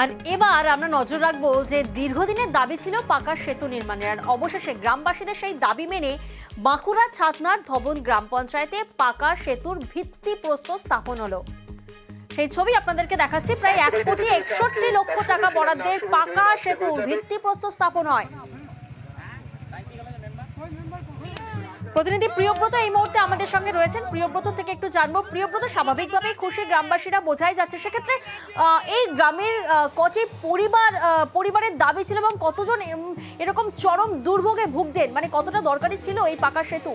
আর এবার আমরা নজর রাখবো যে দীর্ঘদিনের দাবি ছিল পাকা সেতু নির্মাণের, আর অবশেষে গ্রামবাসীদের সেই দাবি মেনে বাঁকুড়া ছাতনার ধবন গ্রাম পঞ্চায়েতে পাকা সেতুর ভিত্তিপ্রস্তর স্থাপন হলো। সেই ছবি আপনাদেরকে দেখাচ্ছি। প্রায় 1,61,00,000 টাকা বরাদ্দের পাকা সেতুর ভিত্তিপ্রস্তর স্থাপন হয়। প্রতিনিধি প্রিয়ব্রত এই মুহূর্তে আমাদের সঙ্গে রয়েছেন। প্রিয়ব্রত থেকে একটু জানবো। প্রিয়ব্রত, স্বাভাবিকভাবেই খুশি গ্রামবাসীরা, বোঝাই যাচ্ছে। সেক্ষেত্রে এই গ্রামের কটি পরিবারের দাবি ছিল এবং কতজন এরকম চরম দুর্ভোগে ভুগতেন, মানে কতটা দরকারি ছিল এই পাকা সেতু?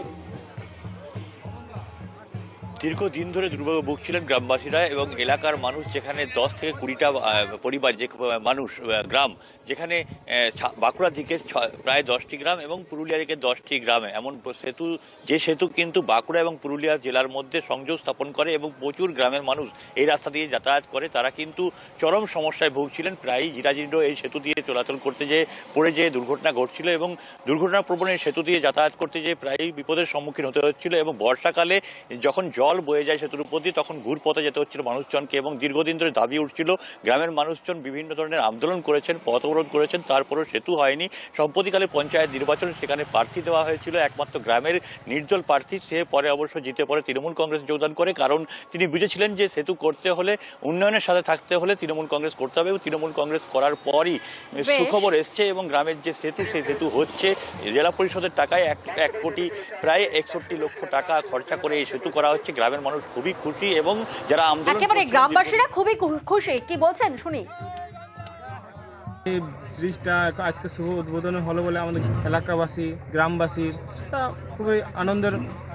দীর্ঘদিন ধরে দুর্ভোগে ভুগছিলেন গ্রামবাসীরা এবং এলাকার মানুষ, যেখানে 10 থেকে 20টা পরিবার, যে মানুষ গ্রাম, যেখানে বাঁকুড়ার দিকে প্রায় 10টি গ্রাম এবং পুরুলিয়া দিকে 10টি গ্রামে এমন সেতু, যে সেতু কিন্তু বাঁকুড়া এবং পুরুলিয়া জেলার মধ্যে সংযোগ স্থাপন করে এবং প্রচুর গ্রামের মানুষ এই রাস্তা দিয়ে যাতায়াত করে, তারা কিন্তু চরম সমস্যায় ভুগছিলেন। প্রায়ই জিরাজিরো এই সেতু দিয়ে চলাচল করতে যেয়ে পড়ে যেয়ে দুর্ঘটনা ঘটছিল এবং দুর্ঘটনা প্রবণ এই সেতু দিয়ে যাতায়াত করতে যেয়ে প্রায়ই বিপদের সম্মুখীন হতে হচ্ছিল এবং বর্ষাকালে যখন জল বয়ে যায় সেতুর উপর দিয়ে, তখন ঘুরপথে যেতে হচ্ছিল মানুষজনকে এবং দীর্ঘদিন ধরে দাবি উঠছিল। গ্রামের মানুষজন বিভিন্ন ধরনের আন্দোলন করেছেন, পথ অবরোধ করেছেন, তারপরেও সেতু হয়নি। সম্প্রতিকালে পঞ্চায়েত নির্বাচন, সেখানে প্রার্থী দেওয়া হয়েছিল একমাত্র গ্রামের নির্দল প্রার্থী। সে পরে অবশ্য জিতে পরে তৃণমূল কংগ্রেস যোগদান করে, কারণ তিনি বুঝেছিলেন যে সেতু করতে হলে, উন্নয়নের সাথে থাকতে হলে তৃণমূল কংগ্রেস করতে হবে। এবং তৃণমূল কংগ্রেস করার পরই সুখবর এসছে এবং গ্রামের যে সেতু, সেই সেতু হচ্ছে। জেলা পরিষদের টাকায় 1 কোটি প্রায় 61,00,000 টাকা খরচা করে এই সেতু করা হচ্ছে। গ্রামের মানুষ খুবই খুশি এবং যারা আন্দোলন, একেবারে গ্রামবাসীরা খুবই খুশি। কি বলছেন শুনি। এই ব্রিজটা আজকে শুভ উদ্বোধন হলো বলে আমাদের এলাকাবাসী, গ্রামবাসীর খুবই আনন্দের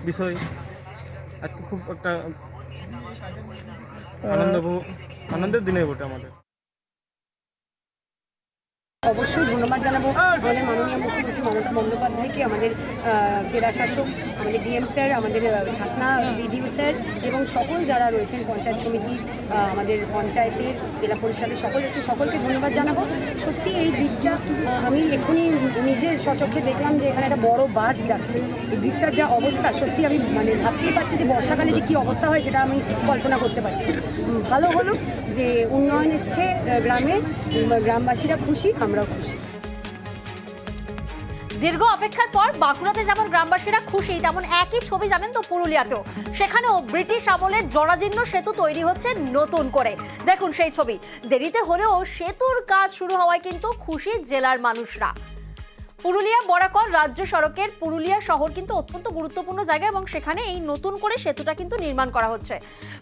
বিষয়। আজকে খুব একটা আনন্দের দিনে বটে আমাদের। অবশ্যই ধন্যবাদ জানাবো আমাদের মাননীয় মুখ্যমন্ত্রী মমতা বন্দ্যোপাধ্যায়কে, আমাদের জেলা শাসক, আমাদের ডিএম স্যার, আমাদের ছাতনা বিডিও স্যার এবং সকল যারা রয়েছেন পঞ্চায়েত সমিতি, আমাদের পঞ্চায়েতের, জেলা পরিষদের সকল রয়েছে, সকলকে ধন্যবাদ জানাবো। সত্যি এই ব্রিজটা আমি এক্ষুনি নিজে সচক্ষে দেখলাম যে এখানে একটা বড় বাস যাচ্ছে। এই ব্রিজটার যা অবস্থা, সত্যি আমি ভাবতেই পারছি যে বর্ষাকালে যে কী অবস্থা হয় সেটা আমি কল্পনা করতে পারছি। ভালো হলো যে উন্নয়ন এসছে গ্রামে, গ্রামবাসীরা খুশি, আমরাও খুশি। দীর্ঘ অপেক্ষার পর বাঁকুড়াতে যেমন গ্রামবাসীরা খুশি, তেমন একই ছবি জানেন তো পুরুলিয়াতেও। সেখানেও ব্রিটিশ আমলের জরাজীর্ণ সেতু তৈরি হচ্ছে নতুন করে। দেখুন সেই ছবি। দেরিতে হলেও সেতুর কাজ শুরু হওয়ায় কিন্তু খুশি জেলার মানুষরা। পুরুলিয়া বরাকর রাজ্য সড়কের পুরুলিয়া শহর কিন্তু অত্যন্ত গুরুত্বপূর্ণ জায়গা এবং সেখানে এই নতুন করে সেতুটা কিন্তু নির্মাণ করা হচ্ছে।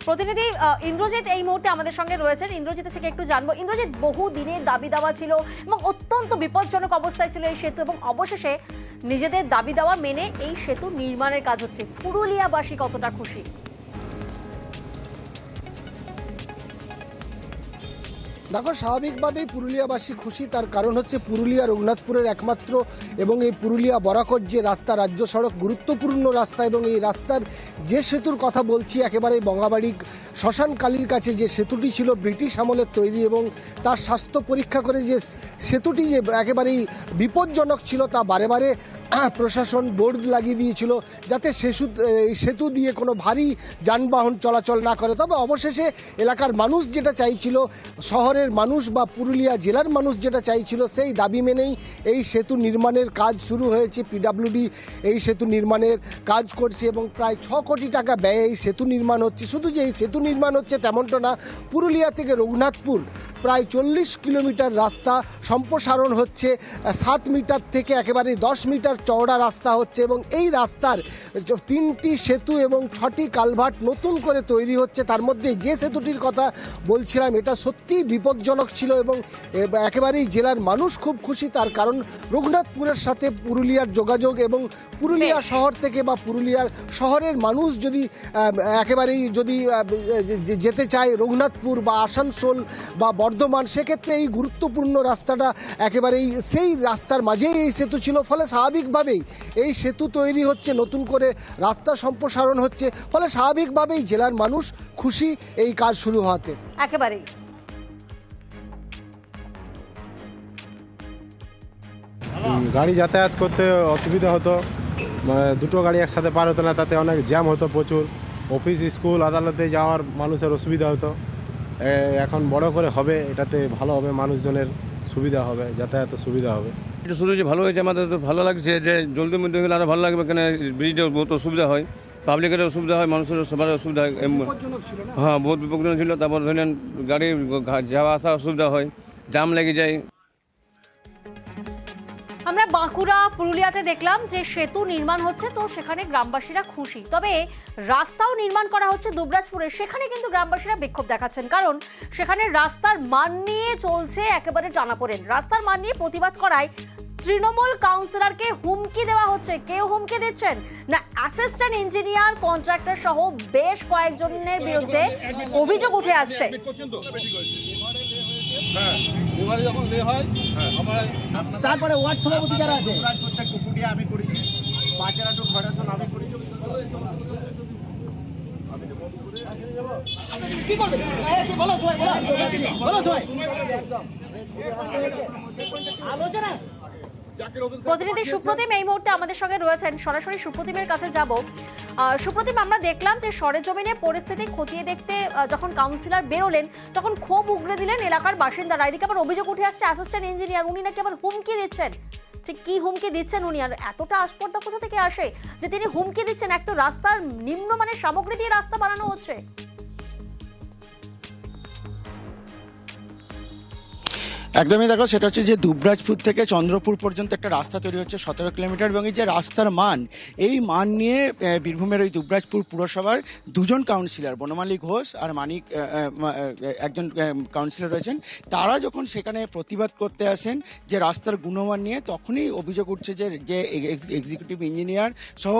প্রতিনিধি ইন্দ্রজিৎ এই মুহূর্তে আমাদের সঙ্গে রয়েছেন। ইন্দ্রজিৎ থেকে একটু জানবো। ইন্দ্রজিৎ, বহু দিনের দাবি দাওয়া ছিল এবং অত্যন্ত বিপজ্জনক অবস্থায় ছিল এই সেতু এবং অবশেষে নিজেদের দাবি দাওয়া মেনে এই সেতু নির্মাণের কাজ হচ্ছে। পুরুলিয়াবাসী কতটা খুশি? দেখো, স্বাভাবিকভাবেই পুরুলিয়াবাসী খুশি। তার কারণ হচ্ছে পুরুলিয়া রঘুনাথপুরের একমাত্র এবং এই পুরুলিয়া বরাকর যে রাস্তা, রাজ্য সড়ক, গুরুত্বপূর্ণ রাস্তা, এবং এই রাস্তার যে সেতুর কথা বলছি, একেবারেই বঙ্গাবাড়ি শ্মশানকালীর কাছে যে সেতুটি ছিল ব্রিটিশ আমলের তৈরি এবং তার স্বাস্থ্য পরীক্ষা করে যে সেতুটি যে একেবারেই বিপজ্জনক ছিল, তা বারে বারে প্রশাসন বোর্ড লাগিয়ে দিয়েছিল যাতে সেতু দিয়ে কোনো ভারী যানবাহন চলাচল না করে। তবে অবশেষে এলাকার মানুষ যেটা চাইছিল, শহরের মানুষ বা পুরুলিয়া জেলার মানুষ যেটা চাইছিল, সেই দাবি মেনেই এই সেতু নির্মাণের কাজ শুরু হয়েছে। পিডাব্লিউডি এই সেতু নির্মাণের কাজ করছে এবং প্রায় 6 কোটি টাকা ব্যয়ে এই সেতু নির্মাণ হচ্ছে। শুধু যে এই সেতু নির্মাণ হচ্ছে তেমনটা না, পুরুলিয়া থেকে রঘুনাথপুর প্রায় 40 কিলোমিটার রাস্তা সম্প্রসারণ হচ্ছে। 7 মিটার থেকে একেবারে 10 মিটার চওড়া রাস্তা হচ্ছে এবং এই রাস্তার 3টি সেতু এবং 6টি কালভার্ট নতুন করে তৈরি হচ্ছে। তার মধ্যে যে সেতুটির কথা বলছিলাম, এটা সত্যিই বিপজ্জনক ছিল এবং একেবারেই জেলার মানুষ খুব খুশি। তার কারণ রঘুনাথপুরের সাথে পুরুলিয়ার যোগাযোগ এবং পুরুলিয়া শহর থেকে বা পুরুলিয়ার শহরের মানুষ যদি একেবারেই যদি যেতে চায় রঘুনাথপুর বা আসানসোল বা বর্ধমান, সেক্ষেত্রে এই গুরুত্বপূর্ণ রাস্তাটা একেবারেই সেই রাস্তার মাঝেই এই সেতু ছিল। ফলে স্বাভাবিকভাবেই এই সেতু তৈরি হচ্ছে, নতুন করে রাস্তা সম্প্রসারণ হচ্ছে, ফলে স্বাভাবিকভাবেই জেলার মানুষ খুশি এই কাজ শুরু হওয়াতে। একেবারেই গাড়ি যাতায়াত করতে অসুবিধা হতো, দুটো গাড়ি একসাথে পার হতো না, তাতে অনেক জ্যাম হতো প্রচুর। অফিস, স্কুল, আদালতে যাওয়ার মানুষের অসুবিধা হতো। এখন বড় করে হবে, এটাতে ভালো হবে, মানুষজনের সুবিধা হবে, যাতায়াতের সুবিধা হবে। এটা শুরু যে ভালো হয়েছে, আমাদের তো ভালো লাগছে যে জলদি মধ্যে গেলে আরও ভালো লাগবে, কেন ব্রিজে বহুত অসুবিধা হয়, পাবলিকের অসুবিধা হয়, মানুষের সবার অসুবিধা হয়। হ্যাঁ, বহুত বিপজ্জনক ছিল। তারপর ধরেন গাড়ি যাওয়া আসা অসুবিধা হয়, জাম লেগে যায়। আমরা বাঁকুড়া পুরুলিয়াতে দেখলাম যে সেতু নির্মাণ হচ্ছে, তো সেখানে গ্রামবাসীরা খুশি। তবে রাস্তাও নির্মাণ করা হচ্ছে দুবরাজপুরে, সেখানে কিন্তু গ্রামবাসীরা বিক্ষোভ দেখাচ্ছেন, কারণ সেখানে রাস্তার মান নিয়ে চলছে একেবারে টানাপোড়েন। রাস্তার মান নিয়ে প্রতিবাদ করায় তৃণমূল কাউন্সিলরকে হুমকি দেওয়া হচ্ছে। কেউ হুমকি দিচ্ছেন না, অ্যাসিস্ট্যান্ট ইঞ্জিনিয়ার, কন্ট্রাক্টর সহ বেশ কয়েকজনের বিরুদ্ধে অভিযোগ উঠে আসছে। তারপরে ওয়ার্ড সভাপতি যারা আছে আমি করেছি, বাজারা টু খড়াসন আমি করেছি। কি করবে? বলো সবাই, বলো সবাই। আলোচনা। প্রতিনিধি সুপ্রতিম এই মুহূর্তে আমাদের সঙ্গে রয়েছেন, সরাসরি সুপ্রতিমের কাছে যাব। সুপ্রতিম, আমরা দেখলাম যে সরেজমিনে পরিস্থিতি খতিয়ে দেখতে যখন কাউন্সিলর বেরোলেন তখন ক্ষোভ উগরে দিলেন এলাকার বাসিন্দারা। এদিকে আবার অভিযোগ উঠে আসছে অ্যাসিস্ট্যান্ট ইঞ্জিনিয়ার, উনি নাকি আবার হুমকি দিচ্ছেন। ঠিক কি হুমকি দিচ্ছেন উনি, আর এতটা আস্পর্ধা কোথা থেকে আসে যে তিনি হুমকি দিচ্ছেন? একটা রাস্তার নিম্নমানের সামগ্রী দিয়ে রাস্তা বানানো হচ্ছে। একদমই, দেখো সেটা হচ্ছে যে দুবরাজপুর থেকে চন্দ্রপুর পর্যন্ত একটা রাস্তা তৈরি হচ্ছে 17 কিলোমিটার, এবং এই যে রাস্তার মান, এই মান নিয়ে বীরভূমের ওই দুবরাজপুর পুরসভার দুজন কাউন্সিলর, বনমালী ঘোষ আর মানিক একজন কাউন্সিলর রয়েছেন, তারা যখন সেখানে প্রতিবাদ করতে আসেন যে রাস্তার গুণমান নিয়ে, তখনই অভিযোগ উঠছে যে এক্সিকিউটিভ ইঞ্জিনিয়ার সহ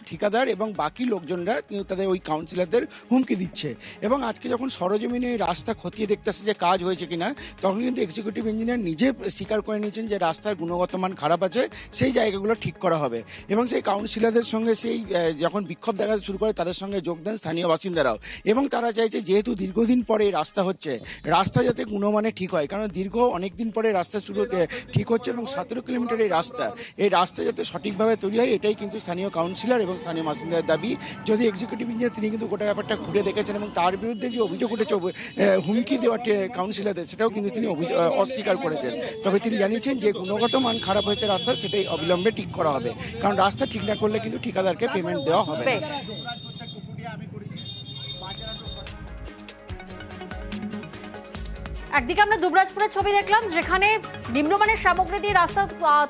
ঠিকাদার এবং বাকি লোকজনরা কিন্তু তাদের ওই কাউন্সিলরদের হুমকি দিচ্ছে। এবং আজকে যখন সরজমিনে ওই রাস্তা খতিয়ে দেখতে আসছে যে কাজ হয়েছে কিনা, তখন কিন্তু এক্সিকিউটিভ ইঞ্জিনিয়ার নিজে স্বীকার করে নিয়েছেন যে রাস্তার গুণগত মান খারাপ আছে, সেই জায়গাগুলো ঠিক করা হবে। এবং সেই কাউন্সিলরদের সঙ্গে সেই যখন বিক্ষোভ দেখাতে শুরু করে, তাদের সঙ্গে যোগ দেন স্থানীয় বাসিন্দারাও। এবং তারা চাইছে যেহেতু দীর্ঘদিন পরে এই রাস্তা হচ্ছে, রাস্তা যাতে গুণমানে ঠিক হয়, কারণ দীর্ঘ অনেক দিন পরে রাস্তা ঠিক হচ্ছে এবং 17 কিলোমিটার এই রাস্তা যাতে সঠিকভাবে তৈরি হয়, এটাই কিন্তু স্থানীয় কাউন্সিলর এবং স্থানীয় বাসিন্দাদের দাবি। যদি এক্সিকিউটিভ ইঞ্জিনিয়ার তিনি কিন্তু গোটা ব্যাপারটা ঘুরে দেখেছেন এবং তার বিরুদ্ধে যে অভিযোগ উঠেছে হুমকি দেওয়া কাউন্সিলরদের, সেটাও কিন্তু তিনি অস্বীকার করেছেন। তবে তিনি জানিয়েছেন যে গুণগত মান খারাপ হয়েছে রাস্তা, সেটাই অবিলম্বে ঠিক করা হবে, কারণ রাস্তা ঠিক না করলে কিন্তু ঠিকাদারকে পেমেন্ট দেওয়া হবে না। একদিকে আমরা দুবরাজপুরের ছবি দেখলাম, যেখানে নিম্নমানের সামগ্রী দিয়ে রাস্তা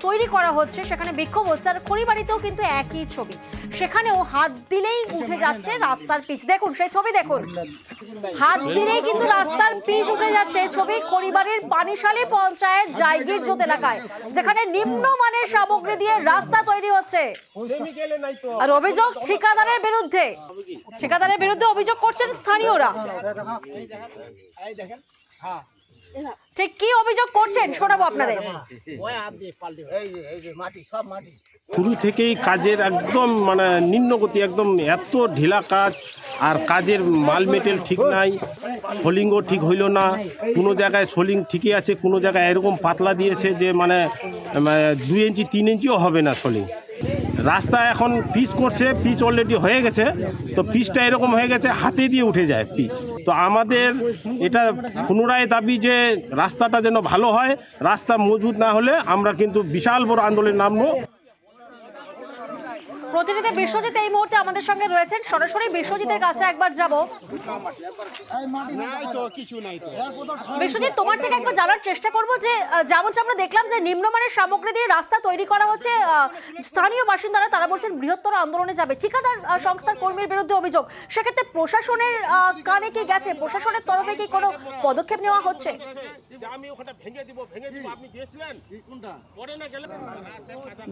তৈরি করা হচ্ছে, সেখানে বিক্ষোভ হচ্ছে। আর খড়িবাড়িতেও কিন্তু একই ছবি, সেখানেও হাত দিলেই উঠে যাচ্ছে রাস্তার পিচ। দেখুন সেই ছবি, দেখুন হাত দিলেই কিন্তু রাস্তার পিচ উঠে যাচ্ছে। ছবি খড়িবাড়ির পানিশালী পঞ্চায়েত জায়গিরজোত এলাকায়, যেখানে নিম্নমানের সামগ্রী দিয়ে রাস্তা তৈরি হচ্ছে। আর অভিযোগ ঠিকাদারের বিরুদ্ধে অভিযোগ করছেন স্থানীয়রা। ঠিক কি অভিযোগ করছেন শোনাবো আপনাদের। শুরু থেকেই কাজের একদম নিম্নগতি, একদম এত ঢিলা কাজ, আর কাজের মাল মেটেল ঠিক নাই, সোলিংও ঠিক হইল না। কোনো জায়গায় সোলিং ঠিকই আছে, কোনো জায়গায় এরকম পাতলা দিয়েছে যে 2 ইঞ্চি 3 ইঞ্চিও হবে না সোলিং। রাস্তা এখন পিচ করছে, পিচ অলরেডি হয়ে গেছে, তো পিচটা এরকম হয়ে গেছে হাতে দিয়ে উঠে যায় পিচ। তো আমাদের এটা পুনরায় দাবি যে রাস্তাটা যেন ভালো হয়, রাস্তা মজবুত না হলে আমরা কিন্তু বিশাল বড় আন্দোলনে নামবো। প্রতিনিধি বিশ্বজিৎ এই মুহূর্তে আমাদের সঙ্গে রয়েছেন, সরাসরি বিশ্বজিতের কাছে একবার যাব। বিশ্বজিৎ, তোমার থেকে একবার জানার চেষ্টা করব যে যেমন আমরা দেখলাম যে নিম্নমানের সামগ্রী দিয়ে রাস্তা তৈরি করা হচ্ছে, স্থানীয় বাসিন্দারা তারা বলছেন বৃহত্তর আন্দোলনে যাবে, ঠিকাদার সংস্থার কর্মীর বিরুদ্ধে অভিযোগ। সেক্ষেত্রে প্রশাসনের কানে কি গেছে? প্রশাসনের তরফে কি কোনো পদক্ষেপ নেওয়া হচ্ছে?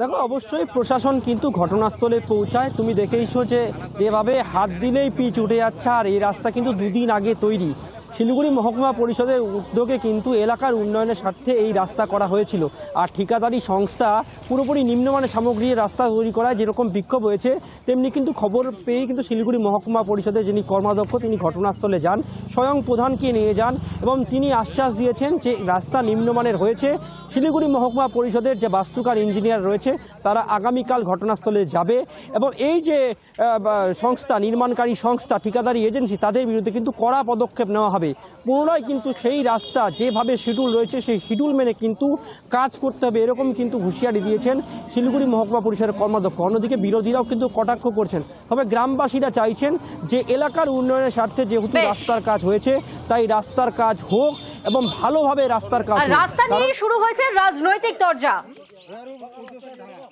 দেখো, অবশ্যই প্রশাসন কিন্তু ঘটনাস্থলে পৌঁছায়। তুমি দেখেইছো যে যেভাবে হাত দিলেই পিচ উঠে যাচ্ছে, আর এই রাস্তা কিন্তু 2 দিন আগে তৈরি। শিলিগুড়ি মহকুমা পরিষদের উদ্যোগে কিন্তু এলাকার উন্নয়নের স্বার্থে এই রাস্তা করা হয়েছিল। আর ঠিকাদারি সংস্থা পুরোপুরি নিম্নমানের সামগ্রী রাস্তা তৈরি করায় যেরকম বিক্ষোভ হয়েছে, তেমনি কিন্তু খবর পেয়েই কিন্তু শিলিগুড়ি মহকুমা পরিষদের যিনি কর্মাধ্যক্ষ তিনি ঘটনাস্থলে যান, স্বয়ং প্রধানকে নিয়ে যান এবং তিনি আশ্বাস দিয়েছেন যে রাস্তা নিম্নমানের হয়েছে। শিলিগুড়ি মহকুমা পরিষদের যে বাস্তুকার ইঞ্জিনিয়ার রয়েছে তারা আগামীকাল ঘটনাস্থলে যাবে এবং এই যে সংস্থা, নির্মাণকারী সংস্থা, ঠিকাদারি এজেন্সি, তাদের বিরুদ্ধে কিন্তু কড়া পদক্ষেপ নেওয়া হবে। হবে। পুনরায় কিন্তু সেই রাস্তা যেভাবে শিডিউল রয়েছে সেই শিডিউল মেনে কিন্তু কাজ করতে হবে, এরকম কিন্তু হুঁশিয়ারি দিয়েছেন শিলিগুড়ি মহকুমা পরিষদের কর্মাধ্যক্ষ। অন্যদিকে বিরোধীরাও কিন্তু কটাক্ষ করছেন। তবে গ্রামবাসীরা চাইছেন যে এলাকার উন্নয়নের স্বার্থে যেহেতু রাস্তার কাজ হয়েছে তাই রাস্তার কাজ হোক এবং ভালোভাবে রাস্তার কাজ হোক। রাস্তা নিয়ে শুরু হয়েছে রাজনৈতিক চর্চা।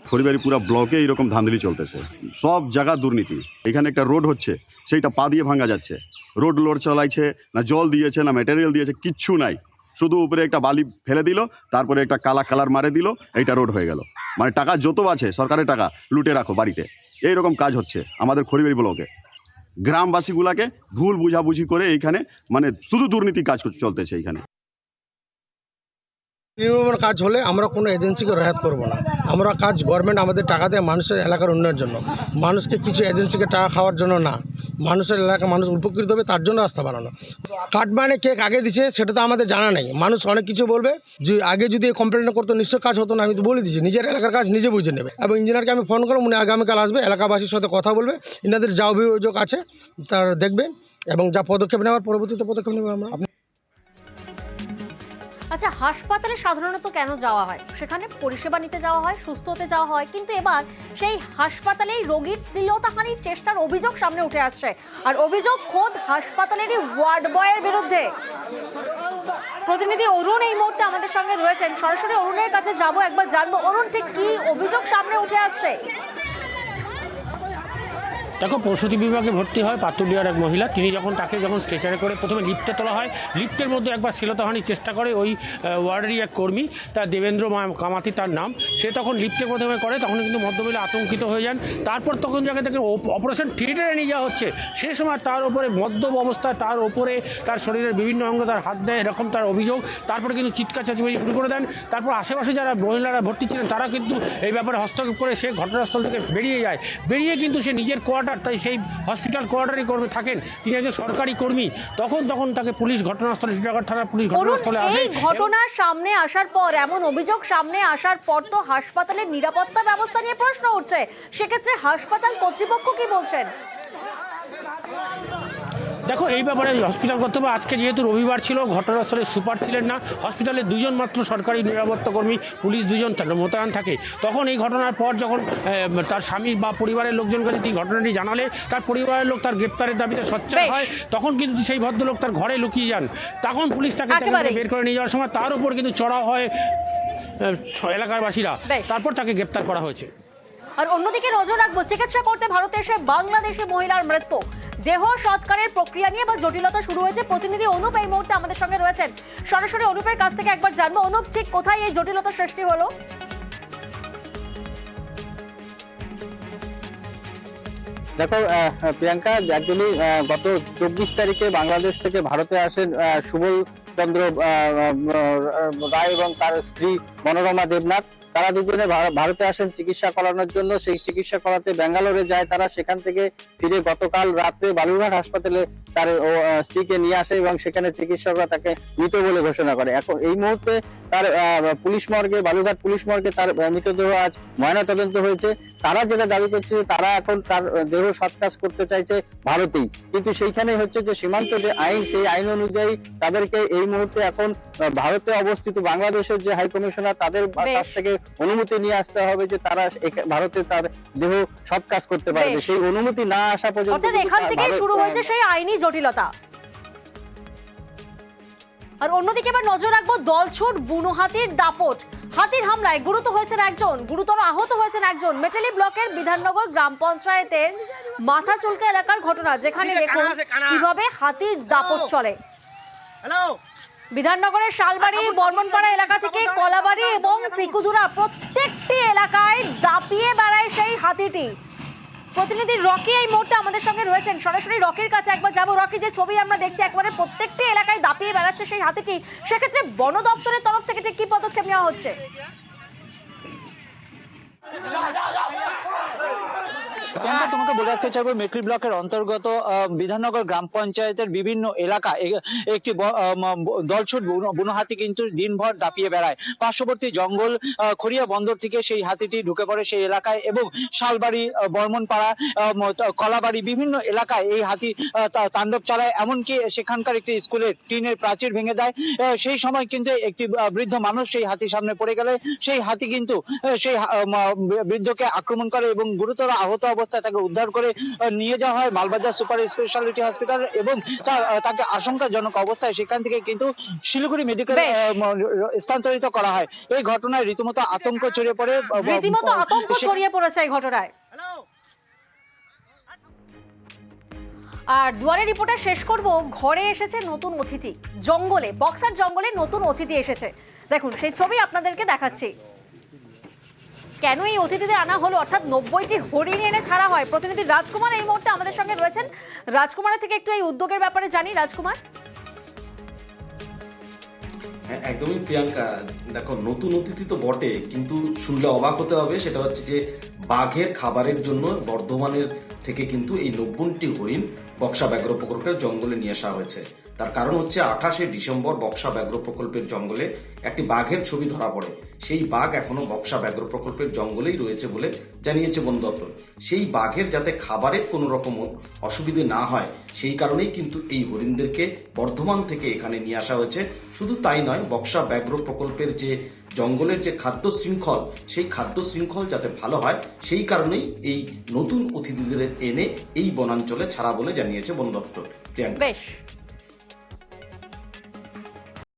খড়িবাড়ি পুরো ব্লকে এইরকম ধাঁধলি চলতেছে, সব জায়গা দুর্নীতি। এখানে একটা রোড হচ্ছে, সেইটা পা দিয়ে ভাঙা যাচ্ছে। রোড লোড চালাইছে না, জল দিয়েছে না, ম্যাটেরিয়াল দিয়েছে, কিচ্ছু নাই। শুধু উপরে একটা বালি ফেলে দিল, তারপরে একটা কালার মারে দিল, এইটা রোড হয়ে গেল। মানে টাকা যত আছে সরকারের টাকা লুটে রাখো বাড়িতে, এইরকম কাজ হচ্ছে আমাদের খড়িবাড়ি ব্লকে। গ্রামবাসীগুলাকে ভুল বুঝাবুঝি করে এইখানে মানে শুধু দুর্নীতি কাজ চলতেছে এইখানে। নির্মাণ কাজ হলে আমরা কোনো এজেন্সিকে রেহাত করব না। আমরা কাজ গভর্নমেন্ট আমাদের টাকা দেয় মানুষের এলাকার উন্নয়নের জন্য, মানুষকে কিছু এজেন্সিকে টাকা খাওয়ার জন্য না। মানুষের এলাকা মানুষ উপকৃত হবে তার জন্য রাস্তা বানানো। কাঠ মানে কে আগে দিছে সেটা তো আমাদের জানা নেই। মানুষ অনেক কিছু বলবে যে আগে যদি কমপ্লেন করতো নিশ্চয় কাজ হতো না। আমি তো বলে দিচ্ছি নিজের এলাকার কাজ নিজে বুঝে নেবে। এবং ইঞ্জিনিয়ারকে আমি ফোন করলাম, উনি আগামীকাল আসবে, এলাকাবাসীর সাথে কথা বলবে, ইনাদের যা অভিযোগ আছে তার দেখবে এবং যা পদক্ষেপ নেওয়ার পরবর্তীতে পদক্ষেপ নেবে আমরা। আচ্ছা, হাসপাতালে সাধারণত কেন যাওয়া হয়? সেখানে পরিষেবা নিতে যাওয়া হয়, সুস্থ হতে যাওয়া হয়, কিন্তু এবার সেই হাসপাতালেই রোগীর শ্লীলতাহানির চেষ্টার অভিযোগ সামনে উঠে আসছে। আর অভিযোগ খোদ হাসপাতালেরই ওয়ার্ড বয়ের বিরুদ্ধে। প্রতিনিধি অরুণ এই মুহূর্তে আমাদের সঙ্গে রয়েছেন, সরাসরি অরুণের কাছে যাব, একবার জানবো অরুণ ঠিক কি অভিযোগ সামনে উঠে আসছে। দেখো, প্রসূতি বিভাগে ভর্তি হয় পাতুলিয়ার এক মহিলা। তিনি তাকে যখন স্ট্রেচারে করে প্রথমে লিফটে তোলা হয়, লিফটের মধ্যে একবার শ্লীলতাহানির চেষ্টা করে ওই ওয়ার্ডেরই এক কর্মী, তার দেবেন্দ্র কামাতি তার নাম। সে তখন লিফটে প্রথমে করে, তখন কিন্তু ভদ্রমহিলা আতঙ্কিত হয়ে যান। তারপর তখন জায়গা থেকে অপারেশন থিয়েটারে নিয়ে যাওয়া হচ্ছে, সে সময় তার উপরে মদ্যপ অবস্থায় তার ওপরে তার শরীরের বিভিন্ন অঙ্গ তার হাত দেয়, এরকম তার অভিযোগ। তারপরে কিন্তু চিৎকার চেঁচামেচি শুরু করে দেন। তারপর আশেপাশে যারা মহিলারা ভর্তি ছিলেন তারা কিন্তু এই ব্যাপারে হস্তক্ষেপ করে সে ঘটনাস্থল থেকে বেরিয়ে যায়। বেরিয়ে কিন্তু সে নিজের তাই সেই হসপিটাল কোয়ার্টারই কর্মী থাকেন, তিনি একজন সরকারি কর্মী। তখন তাকে পুলিশ ঘটনাস্থলে, শ্রীনগর থানার পুলিশ ঘটনাস্থলে আসে। এই ঘটনা সামনে আসার পর, এমন অভিযোগ সামনে আসার পর তো হাসপাতালের নিরাপত্তা ব্যবস্থা নিয়ে প্রশ্ন উঠছে। সেক্ষেত্রে হাসপাতাল কর্তৃপক্ষ কি বলছেন? দেখো, এই ব্যাপারে হসপিটাল কর্তৃপক্ষ আজকে যেহেতু রবিবার ছিল, ঘটনাস্থলে সুপার ছিলেন না, হসপিটালে দুজন মাত্র সরকারি নিরাপত্তা কর্মী, পুলিশ দুজন মোতায়েন থাকে। তখন এই ঘটনার পর যখন তার স্বামী বা পরিবারের লোকজনকে এই ঘটনাটি জানালে, তার পরিবারের লোক তার গ্রেপ্তারের দাবিতে সোচ্চার হয়। তখন কিন্তু সেই ভদ্রলোক তার ঘরে লুকিয়ে যান। তখন পুলিশ তাকে বের করে নিয়ে যাওয়ার সময় তার উপর কিন্তু চড়া হয় এলাকার বাসীরা। তারপর তাকে গ্রেপ্তার করা হয়েছে। আর অন্যদিকে নজর রাখবো, চিকিৎসা করতে ভারতে এসে বাংলাদেশি মহিলার মৃত্যু, দেহ সৎকারের প্রক্রিয়া নিয়ে এবার জটিলতা শুরু হয়েছে। প্রতিনিধি অনুপ এই মুহূর্তে আমাদের সঙ্গে রয়েছেন, সরাসরি অনুপের কাছ থেকে একবার জানবো, অনুপ ঠিক কোথায় এই জটিলতা সৃষ্টি হলো? দেখো প্রিয়াঙ্কা, একদমই গত 24 তারিখে বাংলাদেশ থেকে ভারতে আসেন সুবল চন্দ্র রায় এবং তার স্ত্রী মনোরমা দেবনাথ। তারা দুজনে ভারতে আসেন চিকিৎসা করানোর জন্য। সেই চিকিৎসা করাতে ব্যাঙ্গালোরে যায় তারা। সেখান থেকে ফিরে গতকাল রাত্রে বালুরঘাট হাসপাতালে তার স্ত্রীকে নিয়ে আসে এবং সেখানে চিকিৎসকরা তাকে মৃত বলে ঘোষণা করে। এখন এই মুহূর্তে তার পুলিশ মর্গে, বালুরঘাট পুলিশ মর্গে তার মৃতদেহ আজ ময়নাতদন্ত হয়েছে। তারা যেটা দাবি করছে, তারা এখন তার দেহ সৎকার করতে চাইছে ভারতেই, কিন্তু সেইখানে হচ্ছে যে সীমান্ত যে আইন, সেই আইন অনুযায়ী তাদেরকে এই মুহূর্তে এখন ভারতে অবস্থিত বাংলাদেশের যে হাই কমিশনার তাদের কাছ থেকে অনুমতি নিয়ে আসতে হবে যে তারা ভারতে তার দেহ সৎকার করতে পারবে। সেই অনুমতি না আসা পর্যন্ত এখান থেকে শুরু হয়েছে সেই আইনি জটিলতা। আর অন্যদিকে এবার নজর রাখবো দলছুট বুনো হাতির দাপট। হাতির হামলায় গুরুতর আহত হয়েছেন একজন। মেটালি ব্লকের বিধাননগর গ্রাম পঞ্চায়েতের মাথা চুলকা এলাকার ঘটনা, যেখানে দেখুন কিভাবে হাতির দাপট চলে। বিধাননগরের শালবাড়ি, বর্মনপাড়া এলাকা থেকে কলাবাড়ি এবং ফিকুদুরা প্রত্যেকটি এলাকায় দাপিয়ে বেড়ায় সেই হাতিটি। প্রতিনিধি রকি এই মুহূর্তে আমাদের সঙ্গে রয়েছেন, সরাসরি রকির কাছে একবার যাবো। রকি, যে ছবি আমরা দেখছি একবারে প্রত্যেকটি এলাকায় দাপিয়ে বেড়াচ্ছে সেই হাতিটি, সেক্ষেত্রে বন দপ্তরের তরফ থেকে ঠিক কি পদক্ষেপ নেওয়া হচ্ছে? প্রিয়াঙ্কা, তোমাকে বলে রাখতে চাইবো মেকরি ব্লকের অন্তর্গত বিধাননগর গ্রাম পঞ্চায়েতের বিভিন্ন এলাকা একটি দলছুট বুনো হাতি কিন্তু দিনভর দাপিয়ে বেড়ায়। পার্শ্ববর্তী জঙ্গল খড়িয়া বন্দর থেকে সেই হাতিটি ঢুকে পড়ে সেই এলাকায় এবং শালবাড়ি, বর্মনপাড়া, কলাবাড়ি বিভিন্ন এলাকায় এই হাতি তাণ্ডব চালায়। এমনকি সেখানকার একটি স্কুলের টিনের প্রাচীর ভেঙে দেয়। সেই সময় কিন্তু একটি বৃদ্ধ মানুষ সেই হাতির সামনে পড়ে গেলে সেই হাতি কিন্তু সেই বৃদ্ধকে আক্রমণ করে এবং গুরুতর আহত অবস্থায় তাকে উদ্ধার করে নিয়ে যাওয়া হয় মালবাজার সুপার স্পেশালিটি হসপিটাল এবং তাকে আশঙ্কাজনক অবস্থায় সেখান থেকে কিন্তু শিলিগুড়ি মেডিকেল স্থানান্তরিত করা হয়। এই ঘটনায় রীতিমতো আতঙ্ক ছড়িয়ে পড়ে, পড়েছে এই ঘটনায়। আর দুয়ারে রিপোর্টার শেষ করব, ঘরে এসেছে নতুন অতিথি, জঙ্গলে, বক্সার জঙ্গলে নতুন অতিথি এসেছে। দেখুন সেই ছবি আপনাদেরকে দেখাচ্ছি। কেন এই অতিথিদের আনা হলো, অর্থাৎ 90টি হরিণ এনে ছাড়া হয়। প্রতিনিধি রাজকুমার এই মুহূর্তে আমাদের সঙ্গে রয়েছেন। রাজকুমারের থেকে একটু এই উদ্যোগের ব্যাপারে জানি। রাজকুমার। হ্যাঁ, একদমই প্রিয়াঙ্কা। দেখো, নতুন অতিথি তো বটে, কিন্তু শুনলে অবাক হতে হবে। সেটা হচ্ছে যে বাঘের খাবারের জন্য বর্ধমানের থেকে কিন্তু এই 90টি হরিণ বক্সা ব্যাঘ্র প্রকল্পের জঙ্গলে নিয়ে আসা হয়েছে। তার কারণ হচ্ছে 28শে ডিসেম্বর বক্সা ব্যাঘ্র প্রকল্পের জঙ্গলে একটি বাঘের ছবি ধরা পড়ে। সেই বাঘ এখনো বক্সা ব্যাঘ্র প্রকল্পের জঙ্গলেই রয়েছে বলে জানিয়েছে বন দপ্তর। সেই বাঘের যাতে খাবারের কোনো রকম অসুবিধে না হয় সেই কারণেই কিন্তু এই হরিণদেরকে বর্ধমান থেকে এখানে নিয়ে আসা হয়েছে। শুধু তাই নয়, বক্সা ব্যাঘ্র প্রকল্পের যে জঙ্গলের যে খাদ্য শৃঙ্খল, সেই খাদ্য শৃঙ্খল যাতে ভালো হয় সেই কারণেই এই নতুন অতিথিদের এনে এই বনাঞ্চলে ছাড়া বলে জানিয়েছে বন দপ্তর। প্রিয়াঙ্কা। বেশ।